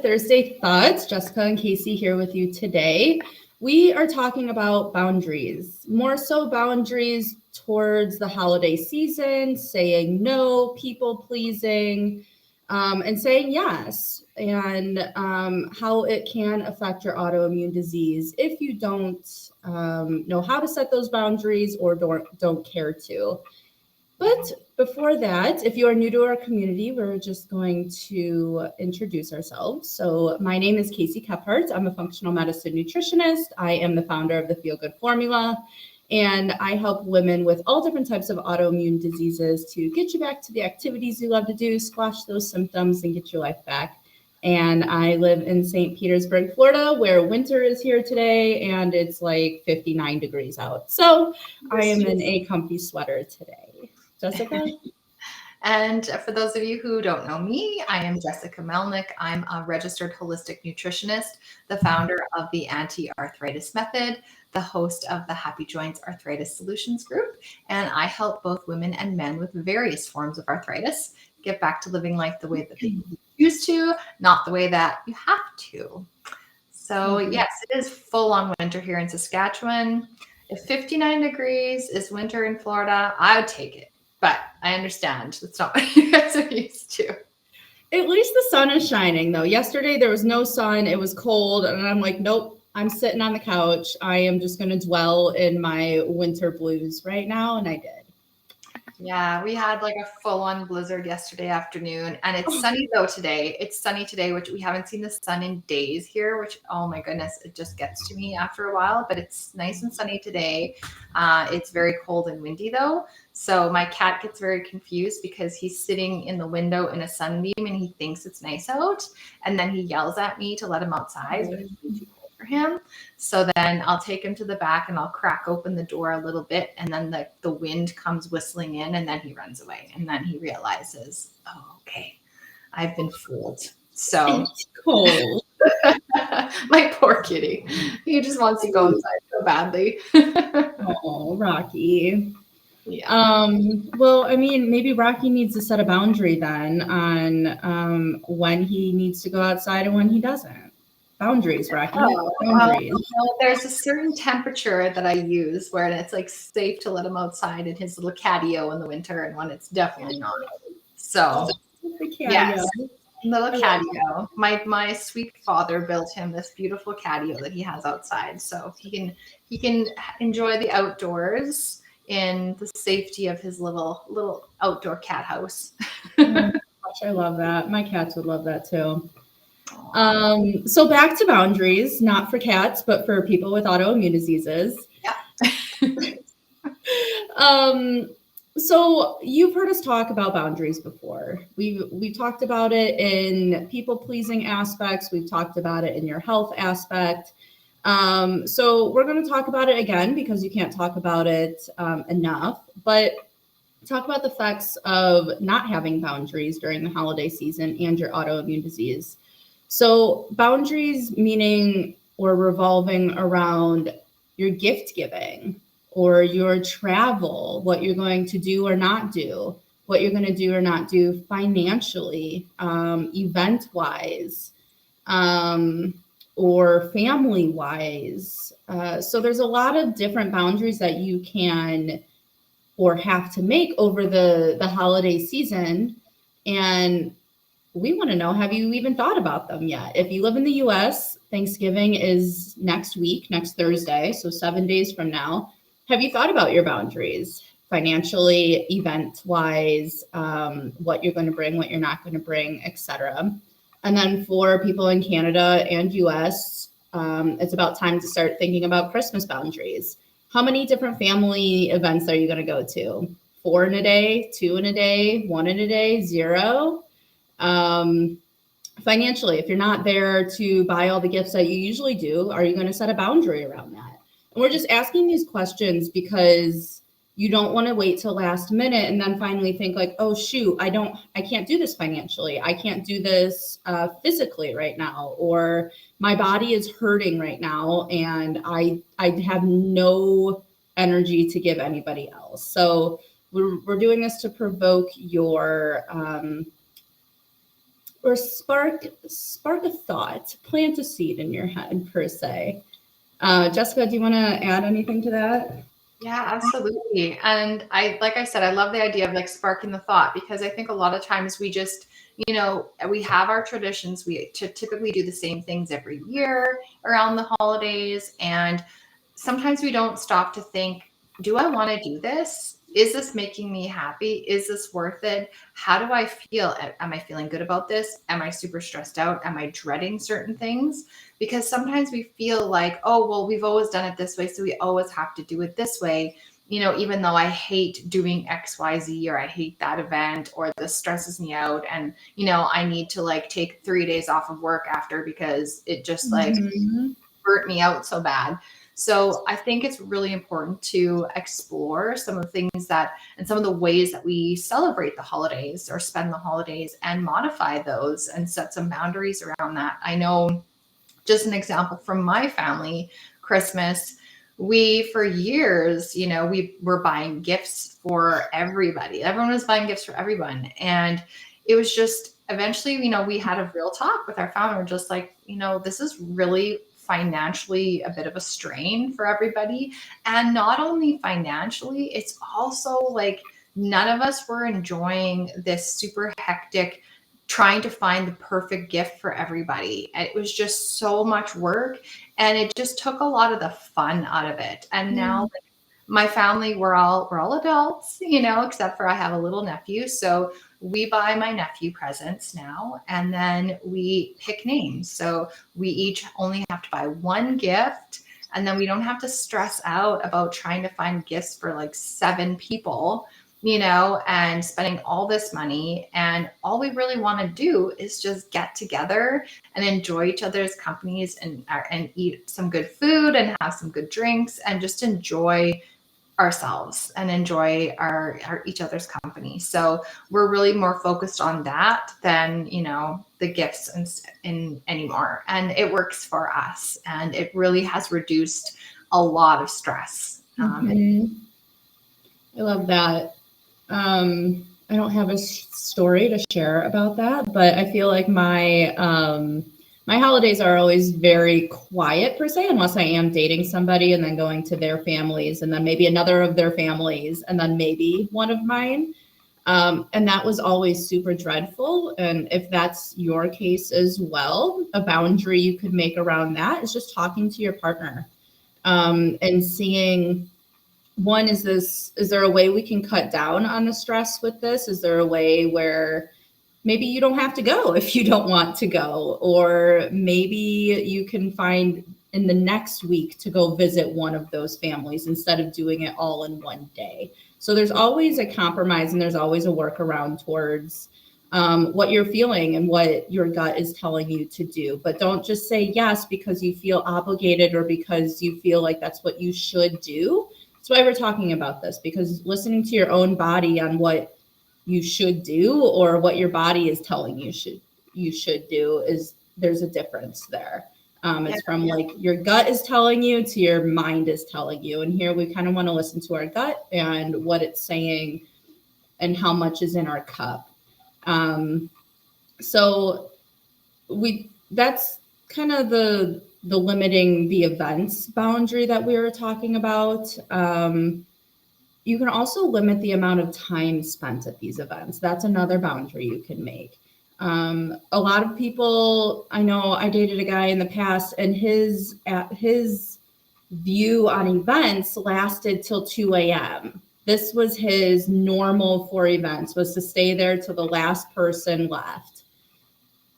Thursday Thoughts. Jessica and Casey here with you today. We are talking about boundaries, more so boundaries towards the holiday season, saying no, people pleasing, and saying yes, and how it can affect your autoimmune disease if you don't know how to set those boundaries or don't care to. But before that, if you are new to our community, we're just going to introduce ourselves. So my name is Casey Kephart. I'm a functional medicine nutritionist. I am the founder of the Feel Good Formula, and I help women with all different types of autoimmune diseases to get you back to the activities you love to do, squash those symptoms, and get your life back. And I live in St. Petersburg, Florida, where winter is here today, and it's like 59 degrees out. So I am in a comfy sweater today. Jessica? And for those of you who don't know me, I am Jessica Melnick. I'm a registered holistic nutritionist, the founder of the Anti-Arthritis Method, the host of the Happy Joints Arthritis Solutions Group, and I help both women and men with various forms of arthritis get back to living life the way that they choose to, not the way that you have to. So yes, it is full on winter here in Saskatchewan. If 59 degrees is winter in Florida, I would take it. But I understand that's not what you guys are used to. At least the sun is shining, though. Yesterday there was no sun. It was cold, and I'm like, nope, I'm sitting on the couch. I am just going to dwell in my winter blues right now, and I did. Yeah, we had like a full-on blizzard yesterday afternoon, and it's sunny though today. It's sunny today, which we haven't seen the sun in days here, which, oh my goodness, it just gets to me after a while, but it's nice and sunny today. It's very cold and windy though. So my cat gets very confused because he's sitting in the window in a sunbeam and he thinks it's nice out, and then he yells at me to let him outside, but it's way too cold for him. So then I'll take him to the back and I'll crack open the door a little bit, and then the wind comes whistling in, and then he runs away, and then he realizes, oh, okay, I've been fooled. So it's cold. My poor kitty. He just wants to go inside so badly. Oh, Rocky. Yeah. Well, I mean, maybe Rocky needs to set a boundary then on when he needs to go outside and when he doesn't. Boundaries, Rocky. Boundaries. There's a certain temperature that I use where it's like safe to let him outside in his little catio in the winter, and when it's definitely not. So, yes, little catio. My sweet father built him this beautiful catio that he has outside, so he can enjoy the outdoors in the safety of his little outdoor cat house. Oh, gosh, I love that. My cats would love that too. So back to boundaries, not for cats, but for people with autoimmune diseases. Yeah. So you've heard us talk about boundaries before. We've talked about it in people pleasing aspects. We've talked about it in your health aspect. So we're going to talk about it again because you can't talk about it enough. But talk about the effects of not having boundaries during the holiday season and your autoimmune disease. So boundaries meaning or revolving around your gift giving or your travel, what you're going to do or not do, what you're going to do or not do financially, event-wise, or family-wise. So there's a lot of different boundaries that you can or have to make over the holiday season. And we want to know, have you even thought about them yet? If you live in the US, Thanksgiving is next week, next Thursday, so 7 days from now. Have you thought about your boundaries financially, event-wise, what you're going to bring, what you're not going to bring, etc.? And then for people in Canada and US, it's about time to start thinking about Christmas boundaries. How many different family events are you going to go to? 4 in a day, 2 in a day, 1 in a day, 0? Financially, if you're not there to buy all the gifts that you usually do, are you going to set a boundary around that? And we're just asking these questions because you don't want to wait till last minute and then finally think like, oh shoot, I can't do this financially. I can't do this physically right now, or my body is hurting right now and I have no energy to give anybody else. So we're doing this to provoke your or spark a thought, plant a seed in your head per se. Jessica, do you want to add anything to that? Yeah, absolutely. And like I said, I love the idea of like sparking the thought, because I think a lot of times we just, we have our traditions. We typically do the same things every year around the holidays. And sometimes we don't stop to think, do I want to do this? Is this making me happy? Is this worth it? How do I feel? Am I feeling good about this? Am I super stressed out? Am I dreading certain things? Because sometimes we feel like, oh, well, we've always done it this way, so we always have to do it this way. Even though I hate doing XYZ, or I hate that event, or this stresses me out, and I need to like take 3 days off of work after because it just like burnt me out so bad. So I think it's really important to explore some of the things and some of the ways that we celebrate the holidays or spend the holidays, and modify those and set some boundaries around that. I know, just an example from my family, Christmas, we for years, we were buying gifts for everybody. Everyone was buying gifts for everyone. And it was just eventually, we had a real talk with our family. We're just like, this is really financially a bit of a strain for everybody. And not only financially, it's also like none of us were enjoying this super hectic trying to find the perfect gift for everybody. And it was just so much work, and it just took a lot of the fun out of it. And now like, my family, we're all adults, except for I have a little nephew. So we buy my nephew presents now, and then we pick names. So we each only have to buy one gift, and then we don't have to stress out about trying to find gifts for like 7 people, and spending all this money. And all we really want to do is just get together and enjoy each other's companies, and eat some good food and have some good drinks, and just enjoy ourselves and enjoy our each other's company. So we're really more focused on that than the gifts and anymore. And it works for us, and it really has reduced a lot of stress. I love that. I don't have a story to share about that, but I feel like my holidays are always very quiet per se, unless I am dating somebody and then going to their families, and then maybe another of their families, and then maybe one of mine. And that was always super dreadful. And if that's your case as well, a boundary you could make around that is just talking to your partner, and seeing, one, is there a way we can cut down on the stress with this? Is there a way where maybe you don't have to go if you don't want to go, or maybe you can find in the next week to go visit one of those families instead of doing it all in one day. So there's always a compromise, and there's always a workaround towards what you're feeling and what your gut is telling you to do. But don't just say yes because you feel obligated or because you feel like that's what you should do. That's why we're talking about this, because listening to your own body on what you should do, or what your body is telling you should do, is there's a difference there. It's from like your gut is telling you to your mind is telling you. And here we kind of want to listen to our gut and what it's saying and how much is in our cup. So that's kind of the limiting the events boundary that we were talking about. You can also limit the amount of time spent at these events. That's another boundary you can make. A lot of people, I know I dated a guy in the past, and his view on events lasted till 2 a.m. This was his normal for events, was to stay there till the last person left.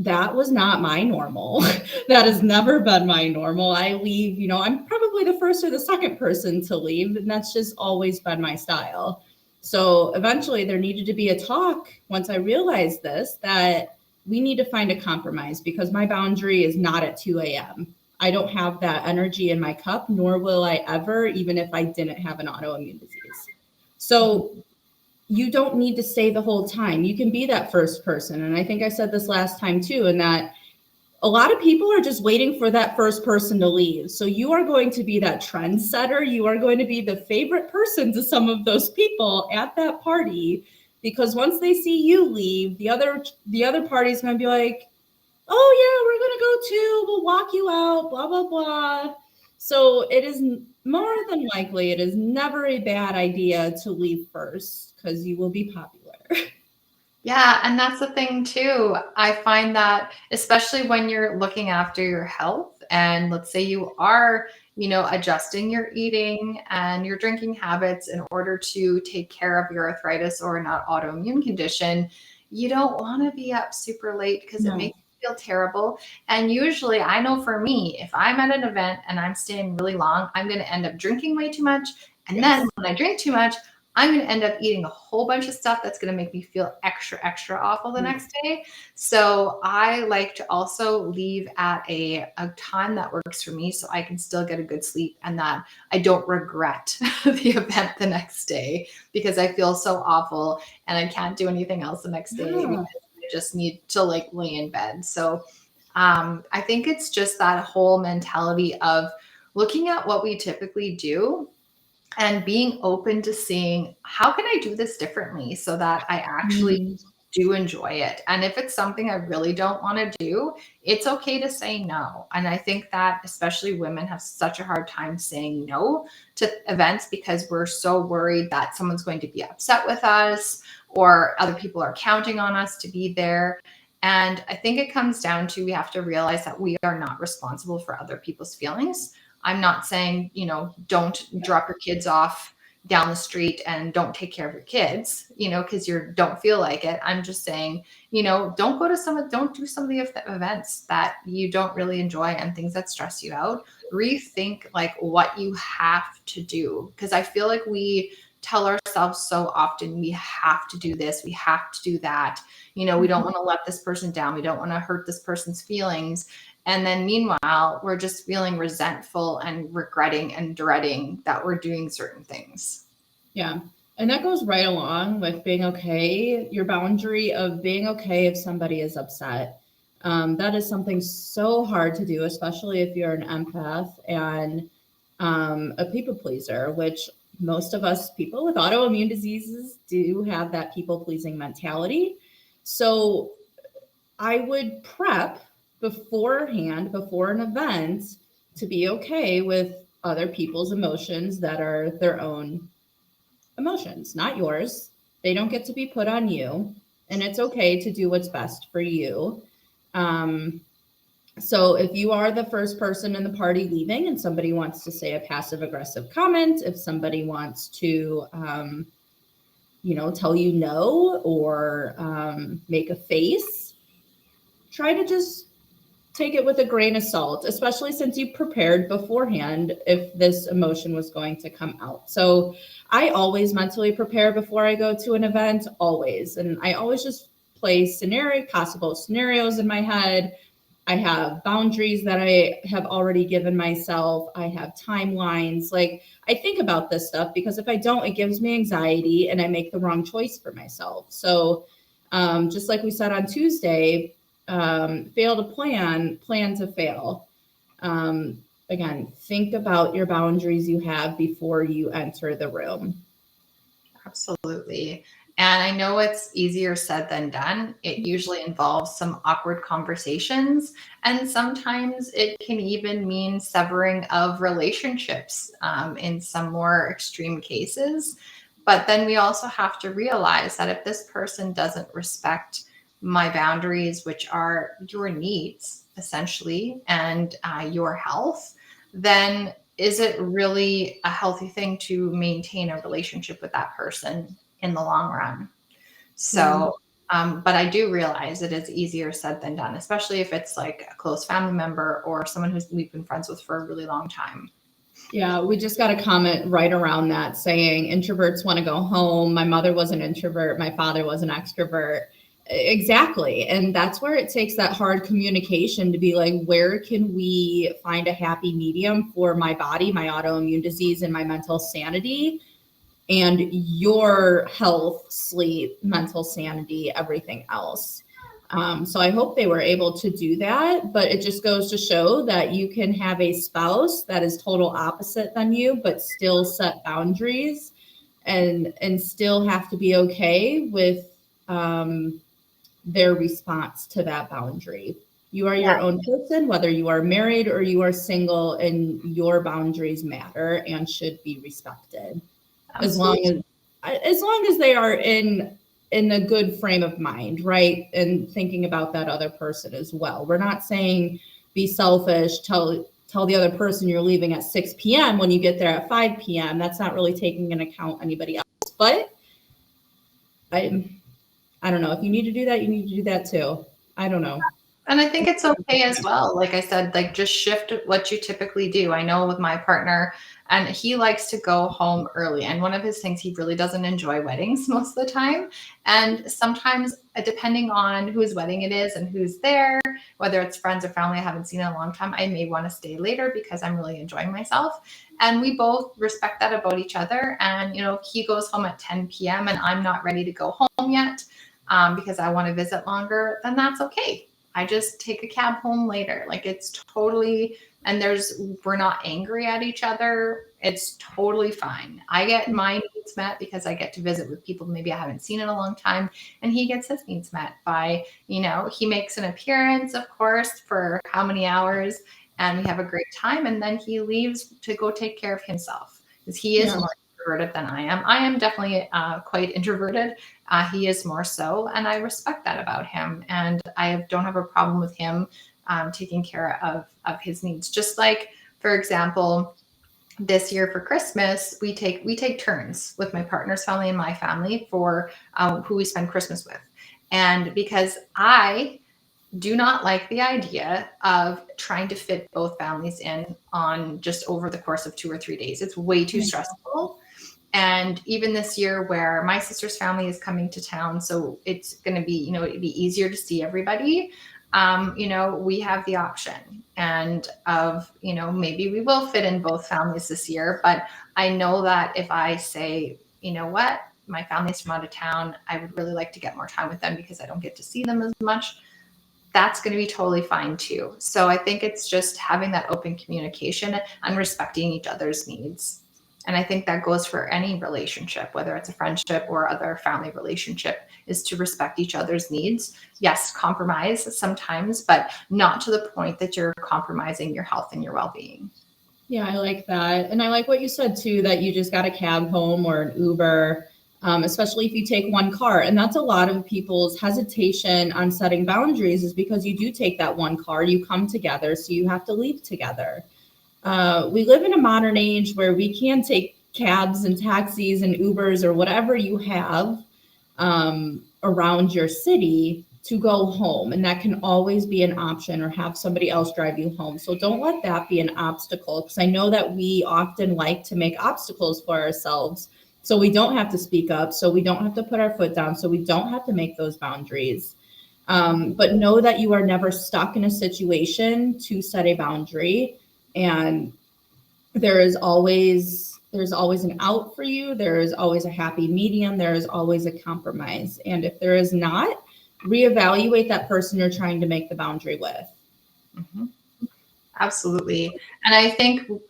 That was not my normal. That has never been my normal. I leave, I'm probably the first or the second person to leave, and that's just always been my style. So eventually there needed to be a talk once I realized this, that we need to find a compromise, because my boundary is not at 2 a.m. I don't have that energy in my cup, nor will I ever, even if I didn't have an autoimmune disease. So you don't need to stay the whole time. You can be that first person. And I think I said this last time too, in that a lot of people are just waiting for that first person to leave. So you are going to be that trendsetter. You are going to be the favorite person to some of those people at that party, because once they see you leave, the other party's going to be like, oh yeah, we're going to go too. We'll walk you out, blah, blah, blah. So it is more than likely, it is never a bad idea to leave first because you will be popular. Yeah, and that's the thing too. I find that especially when you're looking after your health and let's say you are, adjusting your eating and your drinking habits in order to take care of your arthritis or an autoimmune condition, you don't want to be up super late because it No. makes you feel terrible. And usually, I know for me, if I'm at an event and I'm staying really long, I'm going to end up drinking way too much. And then when I drink too much, I'm going to end up eating a whole bunch of stuff that's going to make me feel extra, extra awful the next day. So I like to also leave at a time that works for me so I can still get a good sleep and that I don't regret the event the next day because I feel so awful and I can't do anything else the next day because I just need to lay in bed. So I think it's just that whole mentality of looking at what we typically do and being open to seeing how can I do this differently so that I actually do enjoy it. And if it's something I really don't want to do, it's okay to say no. And I think that especially women have such a hard time saying no to events because we're so worried that someone's going to be upset with us or other people are counting on us to be there. And I think it comes down to we have to realize that we are not responsible for other people's feelings. I'm not saying, don't drop your kids off down the street and don't take care of your kids, because you don't feel like it. I'm just saying, don't do some of the events that you don't really enjoy and things that stress you out. Rethink what you have to do. Because I feel like we tell ourselves so often, we have to do this, we have to do that. We don't want to let this person down. We don't want to hurt this person's feelings. And then meanwhile, we're just feeling resentful and regretting and dreading that we're doing certain things. Yeah. And that goes right along with being okay, your boundary of being okay if somebody is upset. That is something so hard to do, especially if you're an empath and a people pleaser, which most of us people with autoimmune diseases do have that people pleasing mentality. So I would prep beforehand, before an event, to be okay with other people's emotions that are their own emotions, not yours. They don't get to be put on you, and it's okay to do what's best for you. So if you are the first person in the party leaving and somebody wants to say a passive aggressive comment, if somebody wants to, tell you no or make a face, try to just take it with a grain of salt, especially since you prepared beforehand if this emotion was going to come out. So I always mentally prepare before I go to an event, always. And I always just play possible scenarios in my head. I have boundaries that I have already given myself. I have timelines. I think about this stuff because if I don't, it gives me anxiety and I make the wrong choice for myself. So just like we said on Tuesday, fail to plan to fail. Again, think about your boundaries you have before you enter the room. Absolutely. And I know it's easier said than done. It usually involves some awkward conversations. And sometimes it can even mean severing of relationships in some more extreme cases. But then we also have to realize that if this person doesn't respect my boundaries, which are your needs, essentially, and your health, then is it really a healthy thing to maintain a relationship with that person in the long run? So, but I do realize it is easier said than done, especially if it's like a close family member or someone we've been friends with for a really long time. Yeah, we just got a comment right around that saying introverts want to go home. My mother was an introvert. My father was an extrovert. Exactly. And that's where it takes that hard communication to be like, where can we find a happy medium for my body, my autoimmune disease, and my mental sanity, and your health, sleep, mental sanity, everything else. So I hope they were able to do that, but it just goes to show that you can have a spouse that is total opposite than you, but still set boundaries and still have to be okay with their response to that boundary. You are your own person, whether you are married or you are single, and your boundaries matter and should be respected. Absolutely. As long as they are in a good frame of mind, right? And thinking about that other person as well. We're not saying be selfish, tell the other person you're leaving at 6 p.m. when you get there at 5 p.m. That's not really taking into account anybody else. But I don't know. If you need to do that, you need to do that too. I don't know. And I think it's okay as well. Like I said, like just shift what you typically do. I know with my partner, and he likes to go home early. And one of his things, he really doesn't enjoy weddings most of the time. And sometimes, depending on whose wedding it is and who's there, whether it's friends or family I haven't seen in a long time, I may want to stay later because I'm really enjoying myself. And we both respect that about each other. And, he goes home at 10 p.m. and I'm not ready to go home yet because I want to visit longer, then that's okay. I just take a cab home later. Like it's totally, and we're not angry at each other. It's totally fine. I get my needs met because I get to visit with people maybe I haven't seen in a long time. And he gets his needs met by, he makes an appearance, of course, for how many hours, and we have a great time. And then he leaves to go take care of himself because he is more introverted than I am. I am definitely quite introverted. He is more so, and I respect that about him. And I don't have a problem with him taking care of his needs. Just like, for example, this year for Christmas, we take turns with my partner's family and my family for who we spend Christmas with. And because I do not like the idea of trying to fit both families in on just over the course of 2 or 3 days. It's way too stressful. And even this year where my sister's family is coming to town, so it's going to be, it'd be easier to see everybody. We have the option and of, maybe we will fit in both families this year. But I know that if I say, what, my family's from out of town, I would really like to get more time with them because I don't get to see them as much. That's going to be totally fine too. So I think it's just having that open communication and respecting each other's needs. And I think that goes for any relationship, whether it's a friendship or other family relationship, is to respect each other's needs. Yes, compromise sometimes, but not to the point that you're compromising your health and your well-being. Yeah, I like that. And I like what you said too, that you just got a cab home or an Uber, especially if you take one car. And that's a lot of people's hesitation on setting boundaries, is because you do take that one car, you come together, so you have to leave together. We live in a modern age where we can take cabs and taxis and Ubers or whatever you have around your city to go home. And that can always be an option, or have somebody else drive you home. So don't let that be an obstacle, because I know that we often like to make obstacles for ourselves so we don't have to speak up, so we don't have to put our foot down, so we don't have to make those boundaries. But know that you are never stuck in a situation to set a boundary. And there's always an out for you. There is always a happy medium. There is always a compromise. And if there is not, reevaluate that person you're trying to make the boundary with. Mm-hmm. Absolutely. And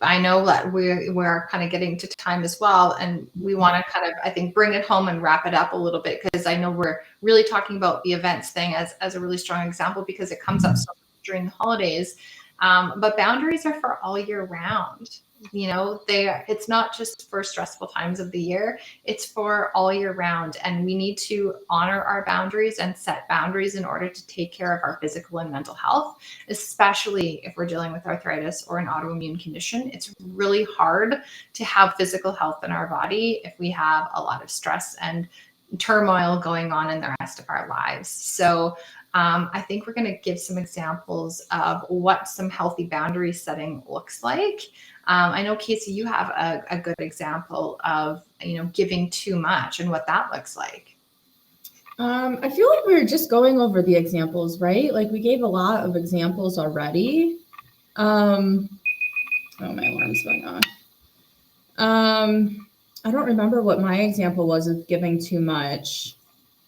I know that we're kind of getting to time as well. And we want to kind of, I think, bring it home and wrap it up a little bit, because I know we're really talking about the events thing as a really strong example, because it comes up so much during the holidays. But boundaries are for all year round. It's not just for stressful times of the year, it's for all year round. And we need to honor our boundaries and set boundaries in order to take care of our physical and mental health, especially if we're dealing with arthritis or an autoimmune condition. It's really hard to have physical health in our body if we have a lot of stress and turmoil going on in the rest of our lives. So I think we're going to give some examples of what some healthy boundary setting looks like. I know, Casey, you have a good example of, giving too much and what that looks like. I feel like we were just going over the examples, right? Like we gave a lot of examples already. Oh, my alarm's going off. I don't remember what my example was of giving too much.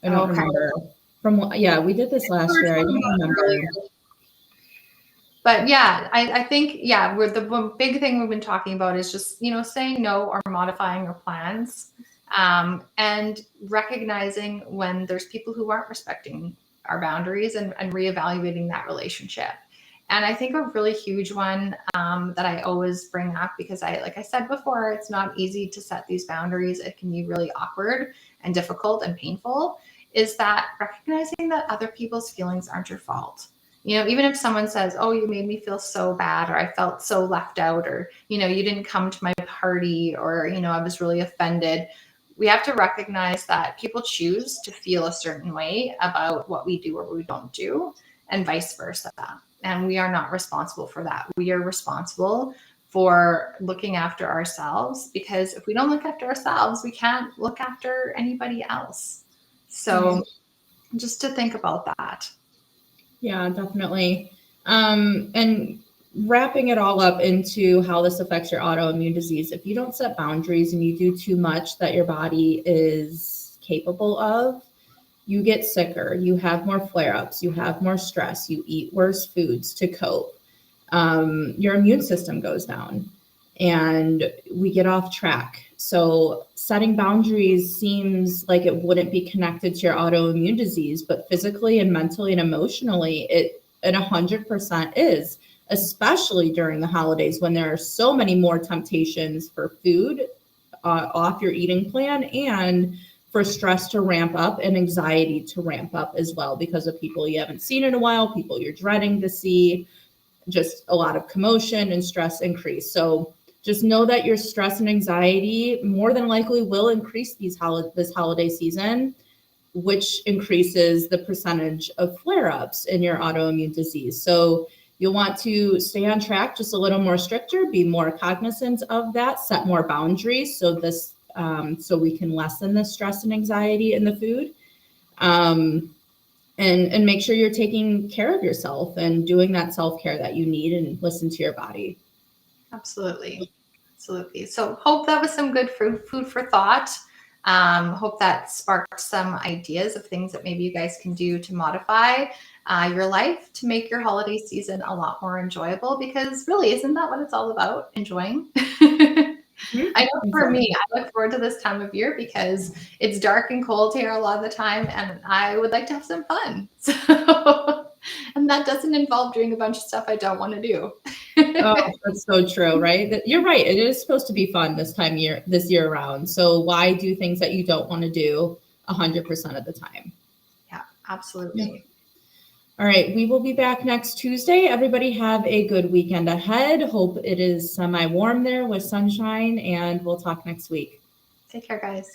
I don't remember. We did this last year. I don't remember. But yeah, I think, the big thing we've been talking about is just, saying no or modifying your plans. And recognizing when there's people who aren't respecting our boundaries and reevaluating that relationship. And I think a really huge one that I always bring up, because like I said before, it's not easy to set these boundaries. It can be really awkward and difficult and painful, is that recognizing that other people's feelings aren't your fault. Even if someone says, oh, you made me feel so bad, or I felt so left out, or, you didn't come to my party, or, I was really offended. We have to recognize that people choose to feel a certain way about what we do or we don't do, and vice versa. And we are not responsible for that. We are responsible for looking after ourselves, because if we don't look after ourselves, we can't look after anybody else. So just to think about that. Yeah, definitely. And wrapping it all up into how this affects your autoimmune disease, if you don't set boundaries and you do too much that your body is capable of, you get sicker, you have more flare-ups, you have more stress, you eat worse foods to cope. Your immune system goes down and we get off track. So setting boundaries seems like it wouldn't be connected to your autoimmune disease, but physically and mentally and emotionally, it 100% is, especially during the holidays when there are so many more temptations for food off your eating plan, and for stress to ramp up and anxiety to ramp up as well, because of people you haven't seen in a while, people you're dreading to see, just a lot of commotion and stress increase. So just know that your stress and anxiety more than likely will increase this holiday season, which increases the percentage of flare-ups in your autoimmune disease. So you'll want to stay on track, just a little more stricter, be more cognizant of that, set more boundaries so we can lessen the stress and anxiety in the food. And make sure you're taking care of yourself and doing that self-care that you need, and listen to your body. Absolutely. So hope that was some good food for thought. Hope that sparked some ideas of things that maybe you guys can do to modify your life to make your holiday season a lot more enjoyable, because really, isn't that what it's all about? Enjoying. I know for me, I look forward to this time of year because it's dark and cold here a lot of the time, and I would like to have some fun. So, and that doesn't involve doing a bunch of stuff I don't want to do. Oh, that's so true, right? You're right. It is supposed to be fun this year around. So why do things that you don't want to do 100% of the time? Yeah, absolutely. Yeah. All right. We will be back next Tuesday. Everybody have a good weekend ahead. Hope it is semi-warm there with sunshine, and we'll talk next week. Take care, guys.